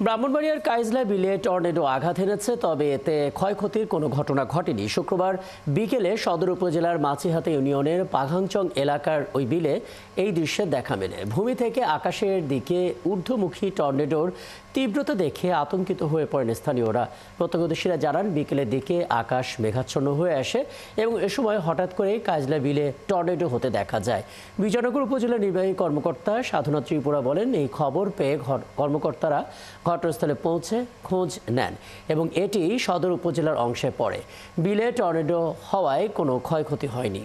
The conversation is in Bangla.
ব্রাহ্মণবাড়িয়ার কাইজলা বিলে টর্নেডো আঘাত এনেছে, তবে এতে ক্ষয়ক্ষতির কোনো ঘটনা ঘটেনি। শুক্রবার বিকেলে সদর উপজেলার মাছিহাতে ইউনিয়নের পাঘাংচং এলাকার ওই বিলে এই দৃশ্যের দেখা মেলে। ভূমি থেকে আকাশের দিকে ঊর্ধ্বমুখী টর্নেডোর তীব্রতা দেখে আতঙ্কিত হয়ে পড়েন স্থানীয়রা। প্রত্যক্ষদর্শীরা জানান, বিকেলের দিকে আকাশ মেঘাচ্ছন্ন হয়ে আসে এবং এ সময় হঠাৎ করেই কাইজলা বিলে টর্নেডো হতে দেখা যায়। বিজয়নগর উপজেলা নির্বাহী কর্মকর্তা সাধনা ত্রিপুরা বলেন, এই খবর পেয়ে কর্মকর্তারা ঘটনাস্থলে পৌঁছে খোঁজ নেন এবং এটি সদর উপজেলার অংশে পড়ে। বিলে টর্নেডো হওয়ায় কোনো ক্ষয়ক্ষতি হয়নি।